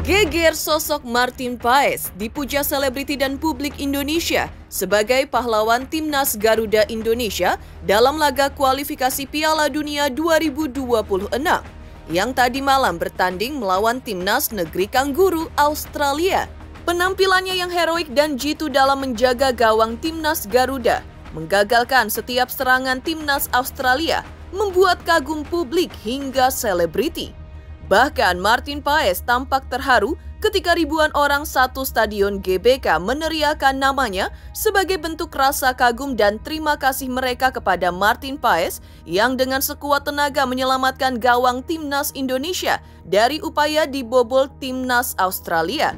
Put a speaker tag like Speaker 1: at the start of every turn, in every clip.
Speaker 1: Geger sosok Martin Paes dipuja selebriti dan publik Indonesia sebagai pahlawan Timnas Garuda Indonesia dalam laga kualifikasi Piala Dunia 2026 yang tadi malam bertanding melawan Timnas Negeri Kangguru Australia. Penampilannya yang heroik dan jitu dalam menjaga gawang Timnas Garuda menggagalkan setiap serangan Timnas Australia membuat kagum publik hingga selebriti. Bahkan Martin Paes tampak terharu ketika ribuan orang satu stadion GBK meneriakan namanya sebagai bentuk rasa kagum dan terima kasih mereka kepada Martin Paes yang dengan sekuat tenaga menyelamatkan gawang Timnas Indonesia dari upaya dibobol Timnas Australia.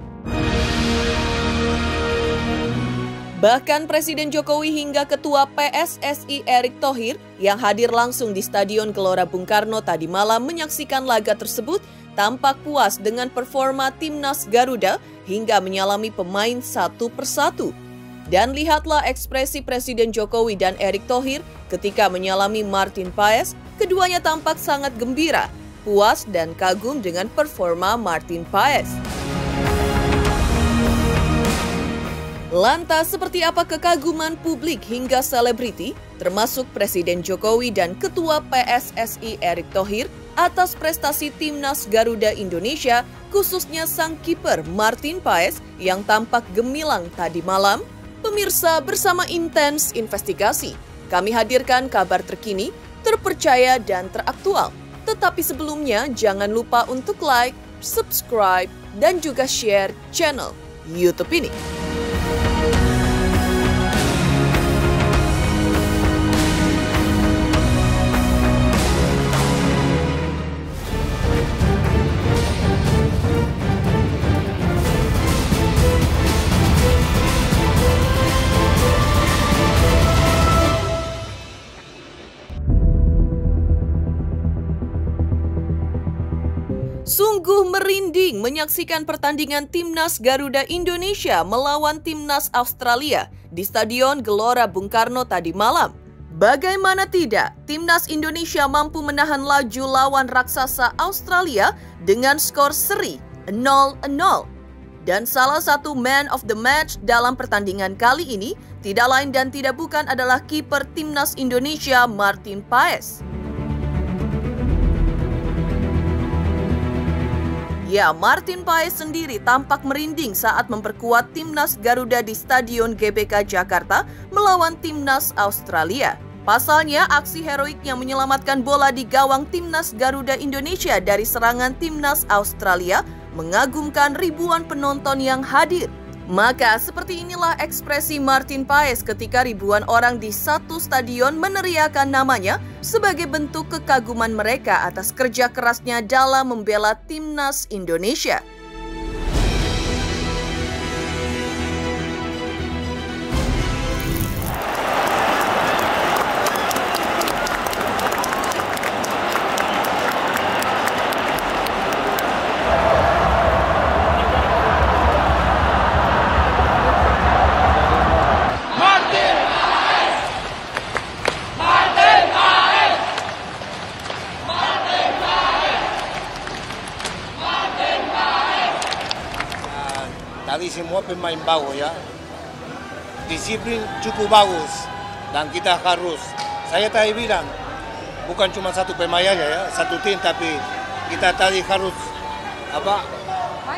Speaker 1: Bahkan Presiden Jokowi hingga Ketua PSSI Erick Thohir yang hadir langsung di Stadion Gelora Bung Karno tadi malam menyaksikan laga tersebut tampak puas dengan performa Timnas Garuda hingga menyalami pemain satu persatu. Dan lihatlah ekspresi Presiden Jokowi dan Erick Thohir ketika menyalami Martin Paes, keduanya tampak sangat gembira, puas dan kagum dengan performa Martin Paes. Lantas seperti apa kekaguman publik hingga selebriti, termasuk Presiden Jokowi dan Ketua PSSI Erick Thohir atas prestasi Timnas Garuda Indonesia, khususnya sang kiper Martin Paes yang tampak gemilang tadi malam? Pemirsa, bersama Intens Investigasi, kami hadirkan kabar terkini, terpercaya dan teraktual. Tetapi sebelumnya jangan lupa untuk like, subscribe, dan juga share channel YouTube ini. Sungguh merinding menyaksikan pertandingan Timnas Garuda Indonesia melawan Timnas Australia di Stadion Gelora Bung Karno tadi malam. Bagaimana tidak, Timnas Indonesia mampu menahan laju lawan raksasa Australia dengan skor seri 0-0. Dan salah satu man of the match dalam pertandingan kali ini tidak lain dan tidak bukan adalah kiper Timnas Indonesia Martin Paes. Ya, Martin Paes sendiri tampak merinding saat memperkuat Timnas Garuda di Stadion GBK Jakarta melawan Timnas Australia. Pasalnya, aksi heroiknya menyelamatkan bola di gawang Timnas Garuda Indonesia dari serangan Timnas Australia mengagumkan ribuan penonton yang hadir. Maka seperti inilah ekspresi Martin Paes ketika ribuan orang di satu stadion meneriakan namanya sebagai bentuk kekaguman mereka atas kerja kerasnya dalam membela Timnas Indonesia.
Speaker 2: Tadi semua pemain bagus ya, disiplin cukup bagus dan kita harus, saya tadi bilang bukan cuma satu pemain aja ya, satu tim, tapi kita tadi harus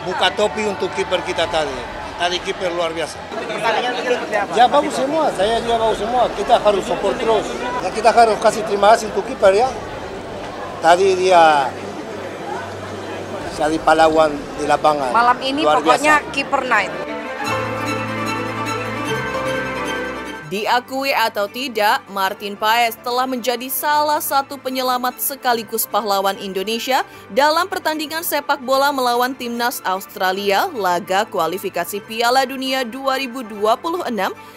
Speaker 2: buka topi untuk kiper kita tadi. Tadi kiper luar biasa. Ya bagus semua, saya juga bagus semua. Kita harus support terus. Ya, kita harus kasih terima kasih untuk kiper ya. Tadi dia jadi pahlawan di lapangan.
Speaker 3: Malam ini
Speaker 2: luar
Speaker 3: pokoknya
Speaker 2: biasa.
Speaker 3: Keeper Night.
Speaker 1: Diakui atau tidak, Martin Paes telah menjadi salah satu penyelamat sekaligus pahlawan Indonesia dalam pertandingan sepak bola melawan Timnas Australia laga kualifikasi Piala Dunia 2026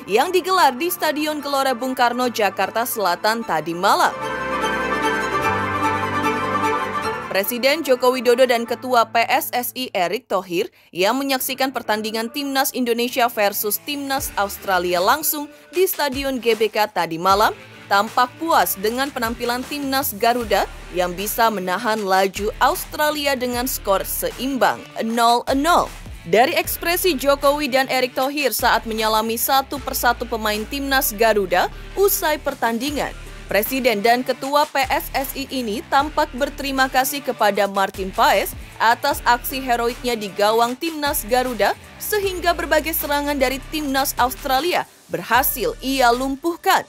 Speaker 1: yang digelar di Stadion Gelora Bung Karno, Jakarta Selatan tadi malam. Presiden Joko Widodo dan Ketua PSSI Erick Thohir yang menyaksikan pertandingan Timnas Indonesia versus Timnas Australia langsung di Stadion GBK tadi malam tampak puas dengan penampilan timnas Garuda yang bisa menahan laju Australia dengan skor seimbang 0-0. Dari ekspresi Jokowi dan Erick Thohir saat menyalami satu persatu pemain timnas Garuda usai pertandingan, Presiden dan Ketua PSSI ini tampak berterima kasih kepada Martin Paes atas aksi heroiknya di gawang timnas Garuda sehingga berbagai serangan dari timnas Australia berhasil ia lumpuhkan.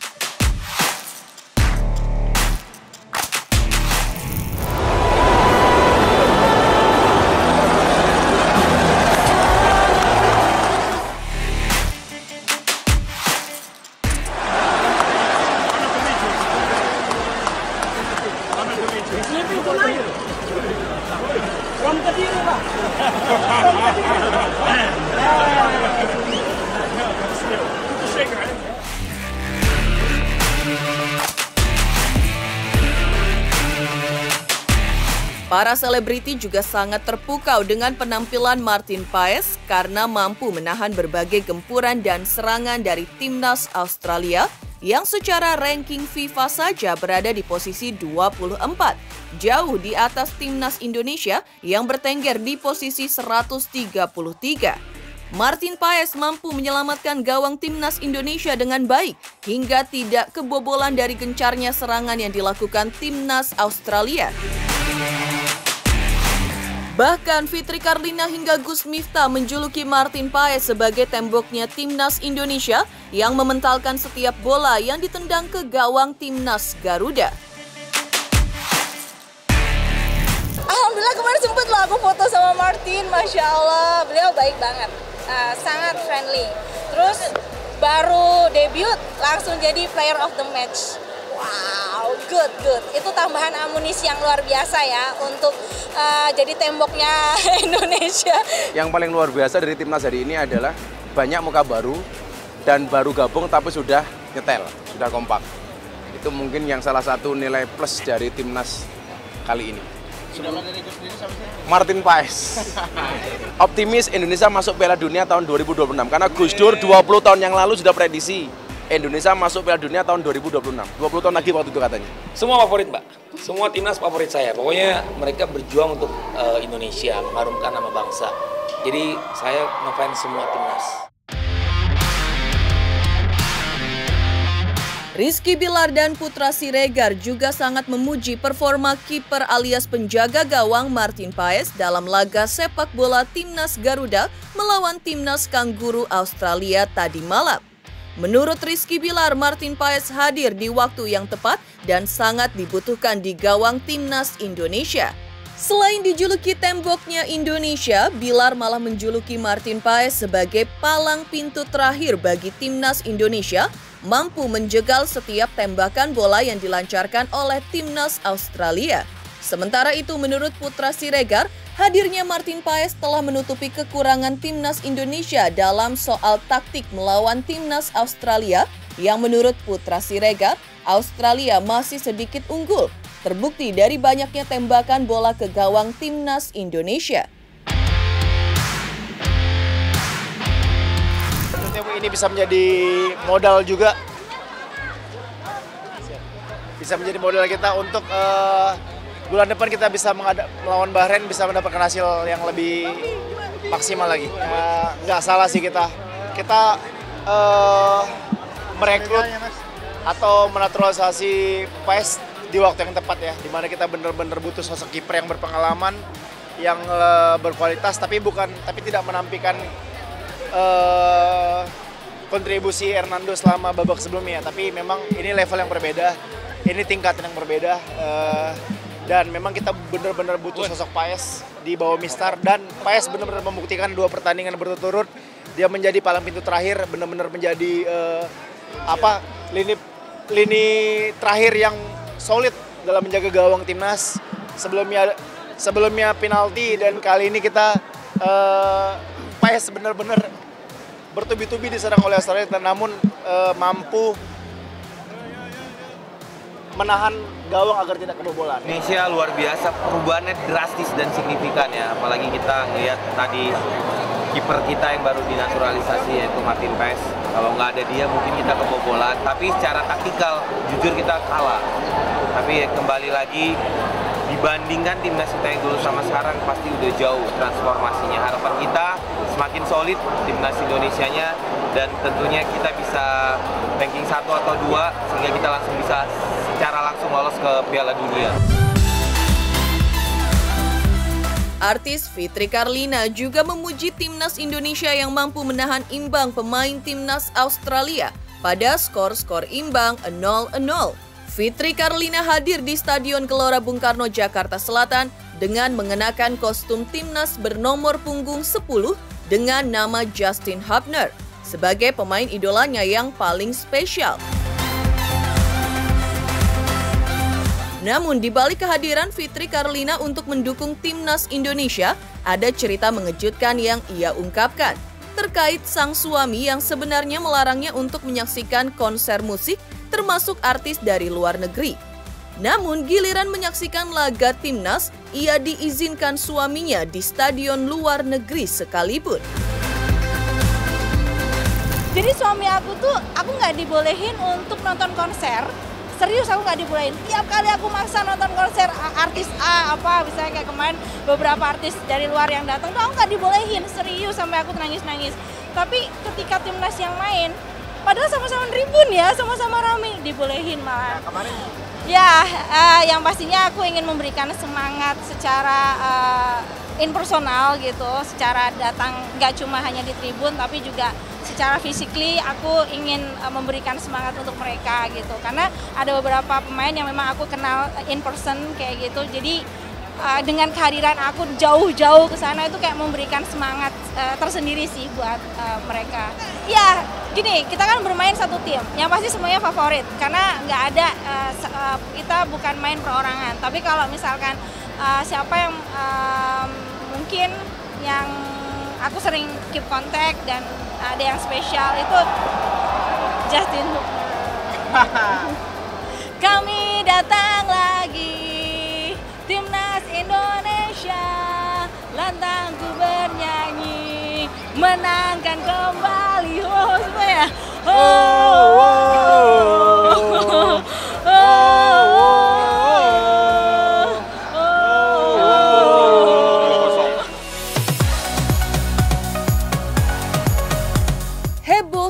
Speaker 1: Para selebriti juga sangat terpukau dengan penampilan Martin Paes karena mampu menahan berbagai gempuran dan serangan dari timnas Australia yang secara ranking FIFA saja berada di posisi 24, jauh di atas timnas Indonesia yang bertengger di posisi 133. Martin Paes mampu menyelamatkan gawang timnas Indonesia dengan baik hingga tidak kebobolan dari gencarnya serangan yang dilakukan timnas Australia. Bahkan Fitri Karlina hingga Gus Miftah menjuluki Martin Paes sebagai temboknya timnas Indonesia yang mementalkan setiap bola yang ditendang ke gawang timnas Garuda.
Speaker 3: Alhamdulillah kemarin sempat loh aku foto sama Martin, Masya Allah, beliau baik banget, sangat friendly. Terus baru debut langsung jadi player of the match. Wow, good. Itu tambahan amunisi yang luar biasa ya untuk jadi temboknya Indonesia.
Speaker 4: Yang paling luar biasa dari timnas hari ini adalah banyak muka baru dan baru gabung tapi sudah nyetel, sudah kompak. Itu mungkin yang salah satu nilai plus dari timnas kali ini. Martin Paes. Optimis Indonesia masuk Piala Dunia tahun 2026 karena Gus Dur 20 tahun yang lalu sudah prediksi Indonesia masuk Piala Dunia tahun 2026. 20 tahun lagi waktu itu katanya.
Speaker 5: Semua favorit, Mbak. Semua timnas favorit saya. Pokoknya mereka berjuang untuk Indonesia, mengharumkan nama bangsa. Jadi saya ngefans semua timnas.
Speaker 1: Rizky Bilar dan Putra Siregar juga sangat memuji performa kiper alias penjaga gawang Martin Paes dalam laga sepak bola timnas Garuda melawan timnas Kanguru Australia tadi malam. Menurut Rizky Bilar, Martin Paes hadir di waktu yang tepat dan sangat dibutuhkan di gawang timnas Indonesia. Selain dijuluki temboknya Indonesia, Bilar malah menjuluki Martin Paes sebagai palang pintu terakhir bagi timnas Indonesia, mampu menjegal setiap tembakan bola yang dilancarkan oleh timnas Australia. Sementara itu, menurut Putra Siregar, hadirnya Martin Paes telah menutupi kekurangan timnas Indonesia dalam soal taktik melawan timnas Australia yang menurut Putra Siregar, Australia masih sedikit unggul, terbukti dari banyaknya tembakan bola ke gawang timnas Indonesia.
Speaker 6: Ini bisa menjadi modal juga, bisa menjadi modal kita untuk bulan depan kita bisa melawan Bahrain, bisa mendapatkan hasil yang lebih maksimal lagi. Nggak salah sih kita merekrut atau menaturalisasi Paes di waktu yang tepat ya, dimana kita benar-benar butuh sosok kiper yang berpengalaman, yang berkualitas, tapi tidak menampilkan kontribusi Hernando selama babak sebelumnya. Tapi memang ini level yang berbeda, ini tingkatan yang berbeda. Dan memang kita benar-benar butuh sosok Paes di bawah Mistar, dan Paes benar-benar membuktikan 2 pertandingan berturut-turut dia menjadi palang pintu terakhir, benar-benar menjadi lini terakhir yang solid dalam menjaga gawang timnas. Sebelumnya penalti, dan kali ini kita Paes benar-benar bertubi-tubi diserang oleh Australia, namun mampu menahan gawang agar tidak kebobolan.
Speaker 7: Indonesia luar biasa, perubahannya drastis dan signifikan ya. Apalagi kita ngelihat tadi kiper kita yang baru dinaturalisasi yaitu Martin Paes. Kalau nggak ada dia mungkin kita kebobolan. Tapi secara taktikal jujur kita kalah. Tapi kembali lagi dibandingkan timnas kita yang dulu sama sekarang pasti udah jauh transformasinya. Harapan kita semakin solid timnas Indonesianya dan tentunya kita bisa ranking 1 atau 2 sehingga kita langsung bisa secara langsung lolos ke Piala Dunia.
Speaker 1: Artis Fitri Karlina juga memuji timnas Indonesia yang mampu menahan imbang pemain timnas Australia pada skor-skor imbang 0-0. Fitri Karlina hadir di Stadion Gelora Bung Karno, Jakarta Selatan dengan mengenakan kostum timnas bernomor punggung 10 dengan nama Justin Hubner sebagai pemain idolanya yang paling spesial. Namun di balik kehadiran Fitri Karlina untuk mendukung timnas Indonesia, ada cerita mengejutkan yang ia ungkapkan terkait sang suami yang sebenarnya melarangnya untuk menyaksikan konser musik termasuk artis dari luar negeri. Namun giliran menyaksikan laga timnas, ia diizinkan suaminya di stadion luar negeri sekalipun.
Speaker 3: Jadi suami aku nggak dibolehin untuk nonton konser. Serius aku nggak dibolehin. Tiap kali aku maksa nonton konser artis A misalnya kayak kemarin beberapa artis dari luar yang datang tuh aku nggak dibolehin. Serius sampai aku nangis-nangis. Tapi ketika timnas yang main, padahal sama-sama tribun ya, sama-sama rame, dibolehin malah. Kemarin? Ya, yang pastinya aku ingin memberikan semangat secara impersonal gitu, secara datang nggak cuma hanya di tribun tapi juga secara physically aku ingin memberikan semangat untuk mereka gitu, karena ada beberapa pemain yang memang aku kenal in person kayak gitu, jadi dengan kehadiran aku jauh-jauh ke sana itu kayak memberikan semangat tersendiri sih buat mereka. Ya gini, kita kan bermain satu tim, yang pasti semuanya favorit karena nggak ada kita bukan main perorangan, tapi kalau misalkan siapa yang mungkin yang aku sering keep kontak dan ada yang spesial itu Justin Hubner. Kami datang lagi, timnas Indonesia, lantang ku bernyanyi, menangkan kembali. Oh, semuanya.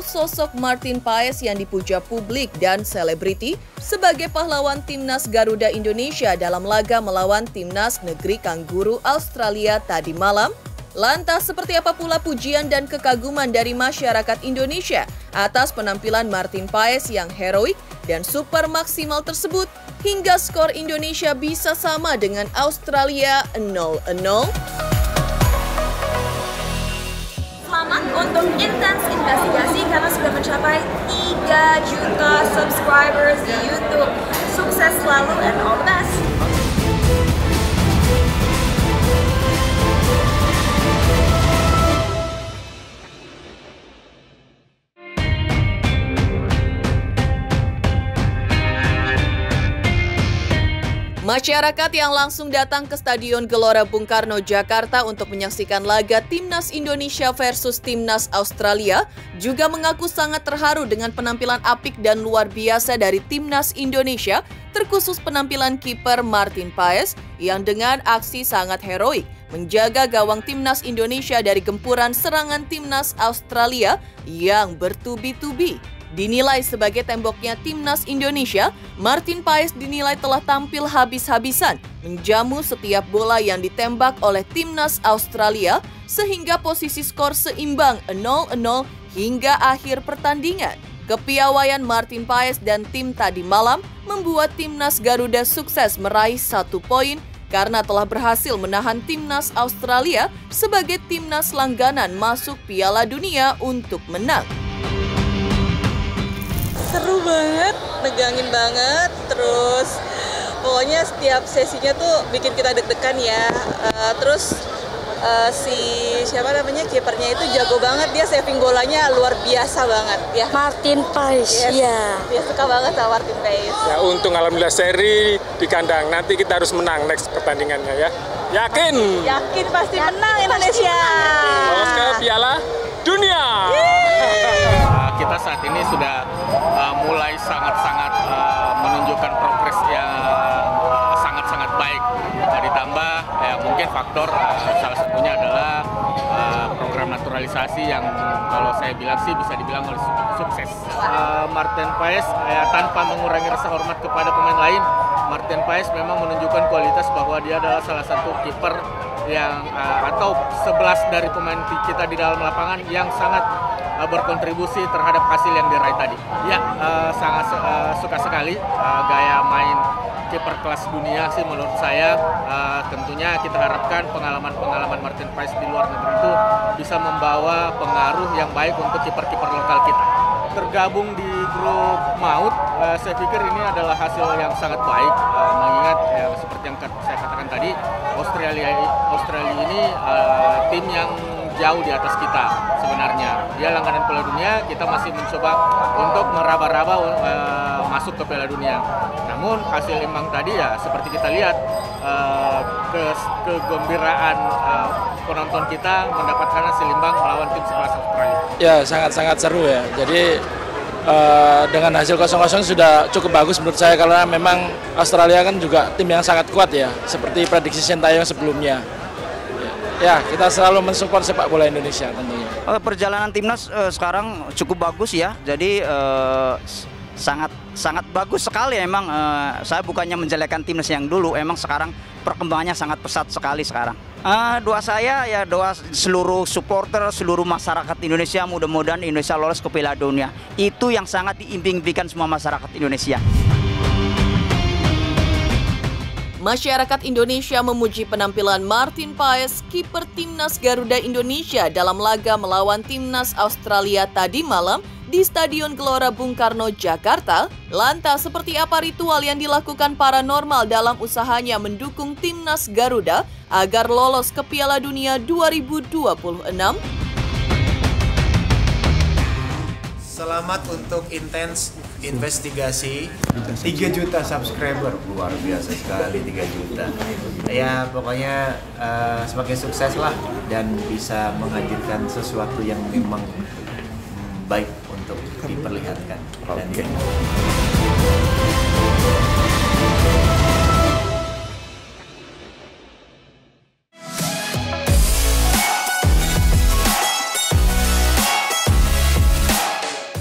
Speaker 1: Sosok Martin Paes yang dipuja publik dan selebriti sebagai pahlawan timnas Garuda Indonesia dalam laga melawan timnas negeri Kangguru Australia tadi malam. Lantas seperti apa pula pujian dan kekaguman dari masyarakat Indonesia atas penampilan Martin Paes yang heroik dan super maksimal tersebut hingga skor Indonesia bisa sama dengan Australia 0-0?
Speaker 8: Selamat untuk Intens Investigasi karena sudah mencapai 3 juta subscribers di YouTube. Sukses selalu and all the best!
Speaker 1: Masyarakat yang langsung datang ke Stadion Gelora Bung Karno, Jakarta untuk menyaksikan laga Timnas Indonesia versus Timnas Australia juga mengaku sangat terharu dengan penampilan apik dan luar biasa dari Timnas Indonesia, terkhusus penampilan kiper Martin Paes yang dengan aksi sangat heroik menjaga gawang Timnas Indonesia dari gempuran serangan Timnas Australia yang bertubi-tubi. Dinilai sebagai temboknya Timnas Indonesia, Martin Paes dinilai telah tampil habis-habisan menjamu setiap bola yang ditembak oleh Timnas Australia sehingga posisi skor seimbang 0-0 hingga akhir pertandingan. Kepiawaian Martin Paes dan tim tadi malam membuat Timnas Garuda sukses meraih 1 poin karena telah berhasil menahan Timnas Australia sebagai timnas langganan masuk Piala Dunia untuk menang.
Speaker 9: Seru banget, negangin banget, terus pokoknya setiap sesinya tuh bikin kita deg-degan ya. Terus kipernya itu jago banget, dia saving bolanya luar biasa banget ya.
Speaker 10: Martin Paes,
Speaker 9: ya. Dia suka banget sama Martin Paes.
Speaker 11: Ya, untung alhamdulillah seri di kandang, nanti kita harus menang next pertandingannya ya. Yakin?
Speaker 9: Yakin pasti menang Indonesia.
Speaker 11: Lolos ke Piala Dunia.
Speaker 7: Kita
Speaker 10: Timnas saat ini sudah mulai sangat-sangat menunjukkan progres yang sangat-sangat baik. Ditambah mungkin faktor salah satunya adalah program naturalisasi yang kalau saya bilang sih bisa dibilang sukses. Martin Paes tanpa mengurangi rasa hormat kepada pemain lain, Martin Paes memang menunjukkan kualitas bahwa dia adalah salah satu kiper yang atau 11 dari pemain kita di dalam lapangan yang sangat berkontribusi terhadap hasil yang diraih tadi. Ya, sangat suka sekali gaya main kiper kelas dunia sih menurut saya. Tentunya kita harapkan pengalaman Martin Paes di luar negeri itu bisa membawa pengaruh yang baik untuk kiper-kiper lokal kita. Tergabung di grup maut, saya pikir ini adalah hasil yang sangat baik, mengingat seperti yang saya katakan tadi, Australia ini tim yang jauh di atas kita sebenarnya. Dia langganan Piala Dunia, kita masih mencoba untuk meraba-raba masuk ke Piala Dunia. Namun hasil imbang tadi ya seperti kita lihat, kegembiraan penonton kita mendapatkan hasil imbang melawan tim sekelas Australia.
Speaker 12: Ya, sangat-sangat seru ya. Jadi dengan hasil 0-0 sudah cukup bagus menurut saya, karena memang Australia kan juga tim yang sangat kuat ya, seperti prediksi Sintayong sebelumnya. Ya, kita selalu mensupport sepak bola Indonesia tentunya.
Speaker 13: Perjalanan timnas sekarang cukup bagus ya. Jadi sangat bagus sekali emang. Saya bukannya menjelekkan timnas yang dulu, emang sekarang perkembangannya sangat pesat sekali sekarang. Doa saya ya doa seluruh supporter, seluruh masyarakat Indonesia, mudah-mudahan Indonesia lolos ke Piala Dunia. Itu yang sangat diimpikan semua masyarakat Indonesia.
Speaker 1: Masyarakat Indonesia memuji penampilan Martin Paes, kiper Timnas Garuda Indonesia dalam laga melawan Timnas Australia tadi malam di Stadion Gelora Bung Karno, Jakarta. Lantas, seperti apa ritual yang dilakukan paranormal dalam usahanya mendukung Timnas Garuda agar lolos ke Piala Dunia 2026?
Speaker 14: Selamat untuk intens investigasi 3 juta subscriber, luar biasa sekali 3 juta. Ya pokoknya semakin sukses lah dan bisa menghadirkan sesuatu yang memang baik untuk diperlihatkan. Okay.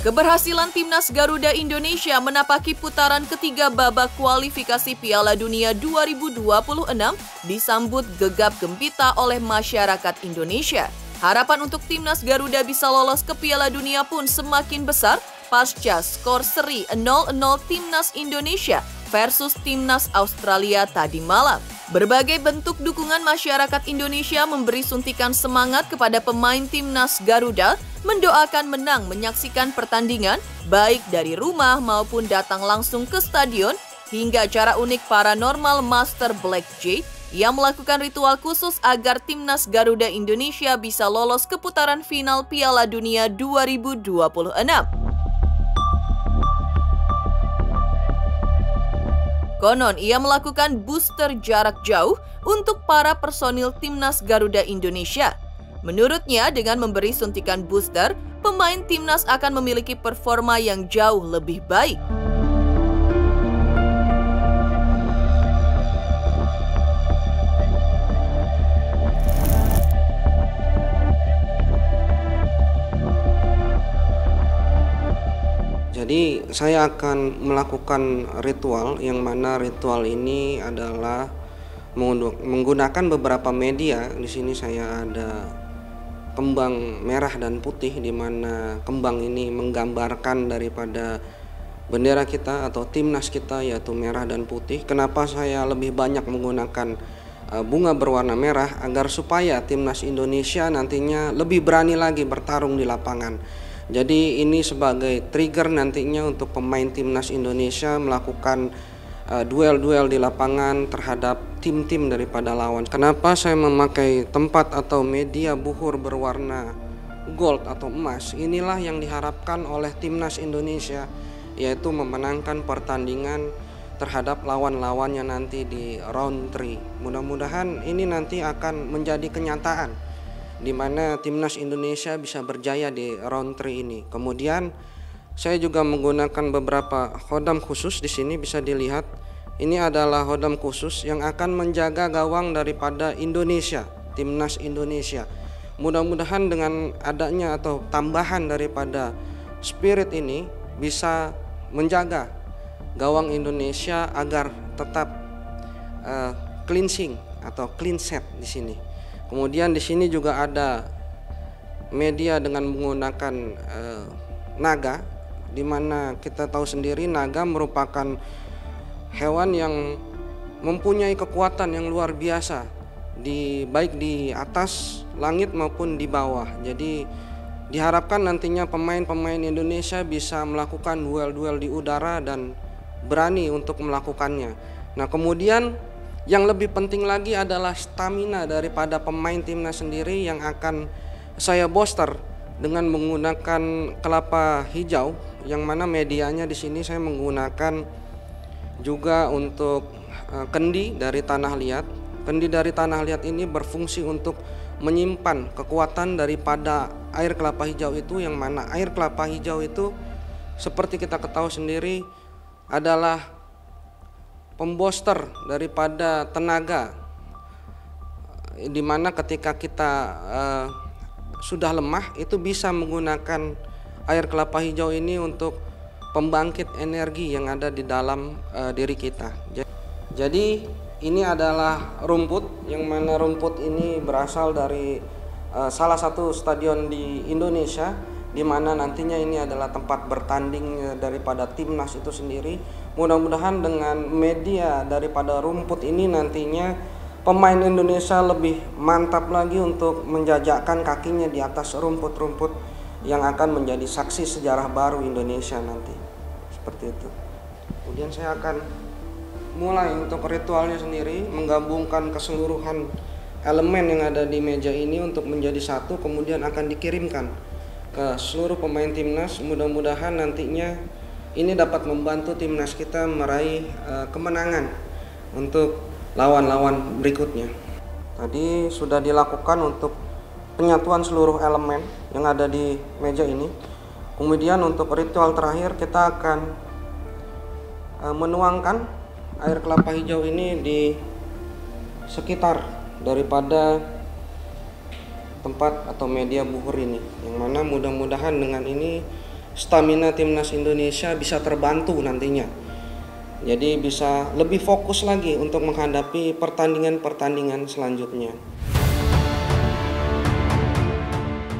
Speaker 1: Keberhasilan Timnas Garuda Indonesia menapaki putaran ketiga babak kualifikasi Piala Dunia 2026 disambut gegap gempita oleh masyarakat Indonesia. Harapan untuk Timnas Garuda bisa lolos ke Piala Dunia pun semakin besar pasca skor seri 0-0 Timnas Indonesia versus Timnas Australia tadi malam. Berbagai bentuk dukungan masyarakat Indonesia memberi suntikan semangat kepada pemain Timnas Garuda mendoakan menang menyaksikan pertandingan baik dari rumah maupun datang langsung ke stadion, hingga cara unik paranormal Master Black Jade yang melakukan ritual khusus agar Timnas Garuda Indonesia bisa lolos ke putaran final Piala Dunia 2026. Konon, ia melakukan booster jarak jauh untuk para personil Timnas Garuda Indonesia. Menurutnya, dengan memberi suntikan booster, pemain Timnas akan memiliki performa yang jauh lebih baik.
Speaker 15: Jadi saya akan melakukan ritual yang mana ritual ini adalah menggunakan beberapa media. Di sini saya ada kembang merah dan putih, di mana kembang ini menggambarkan daripada bendera kita atau timnas kita, yaitu merah dan putih. Kenapa saya lebih banyak menggunakan bunga berwarna merah? Agar supaya timnas Indonesia nantinya lebih berani lagi bertarung di lapangan. Jadi ini sebagai trigger nantinya untuk pemain timnas Indonesia melakukan duel-duel di lapangan terhadap tim-tim daripada lawan. Kenapa saya memakai tempat atau media buhur berwarna gold atau emas? Inilah yang diharapkan oleh timnas Indonesia, yaitu memenangkan pertandingan terhadap lawan-lawannya nanti di round 3. Mudah-mudahan ini nanti akan menjadi kenyataan, di mana timnas Indonesia bisa berjaya di round 3 ini. Kemudian Saya juga menggunakan beberapa khodam khusus di sini, bisa dilihat. Ini adalah khodam khusus yang akan menjaga gawang daripada Indonesia, timnas Indonesia. Mudah-mudahan dengan adanya atau tambahan daripada spirit ini bisa menjaga gawang Indonesia agar tetap cleansing atau clean set di sini. Kemudian di sini juga ada media dengan menggunakan naga, di mana kita tahu sendiri naga merupakan hewan yang mempunyai kekuatan yang luar biasa baik di atas langit maupun di bawah. Jadi diharapkan nantinya pemain-pemain Indonesia bisa melakukan duel-duel di udara dan berani untuk melakukannya. Nah, kemudian yang lebih penting lagi adalah stamina daripada pemain timnas sendiri yang akan saya booster dengan menggunakan kelapa hijau, yang mana medianya di sini saya menggunakan juga untuk kendi dari tanah liat. Kendi dari tanah liat ini berfungsi untuk menyimpan kekuatan daripada air kelapa hijau itu, yang mana air kelapa hijau itu seperti kita ketahui sendiri adalah pemboster daripada tenaga, di mana ketika kita sudah lemah itu bisa menggunakan air kelapa hijau ini untuk pembangkit energi yang ada di dalam diri kita. Jadi ini adalah rumput, yang mana rumput ini berasal dari salah satu stadion di Indonesia, di mana nantinya ini adalah tempat bertanding daripada timnas itu sendiri. Mudah-mudahan dengan media daripada rumput ini nantinya pemain Indonesia lebih mantap lagi untuk menjajakkan kakinya di atas rumput-rumput yang akan menjadi saksi sejarah baru Indonesia nanti. Seperti itu. Kemudian saya akan mulai untuk ritualnya sendiri, menggabungkan keseluruhan elemen yang ada di meja ini untuk menjadi satu, kemudian akan dikirimkan ke seluruh pemain timnas. Mudah-mudahan nantinya ini dapat membantu timnas kita meraih kemenangan untuk lawan-lawan berikutnya. Tadi sudah dilakukan untuk penyatuan seluruh elemen yang ada di meja ini. Kemudian untuk ritual terakhir kita akan menuangkan air kelapa hijau ini di sekitar daripada tempat atau media buhur ini, yang mana mudah-mudahan dengan ini stamina timnas Indonesia bisa terbantu nantinya. Jadi bisa lebih fokus lagi untuk menghadapi pertandingan-pertandingan selanjutnya.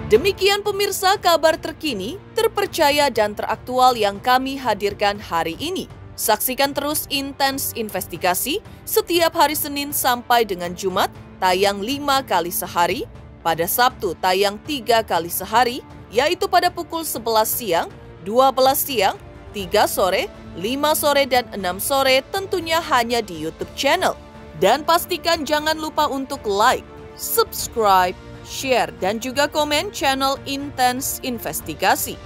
Speaker 1: Demikian pemirsa kabar terkini, terpercaya dan teraktual yang kami hadirkan hari ini. Saksikan terus Intens Investigasi setiap hari Senin sampai dengan Jumat tayang 5 kali sehari, pada Sabtu tayang 3 kali sehari, yaitu pada pukul 11 siang, 12 siang, 3 sore, 5 sore, dan 6 sore, tentunya hanya di YouTube channel. Dan pastikan jangan lupa untuk like, subscribe, share, dan juga komen channel Intens Investigasi.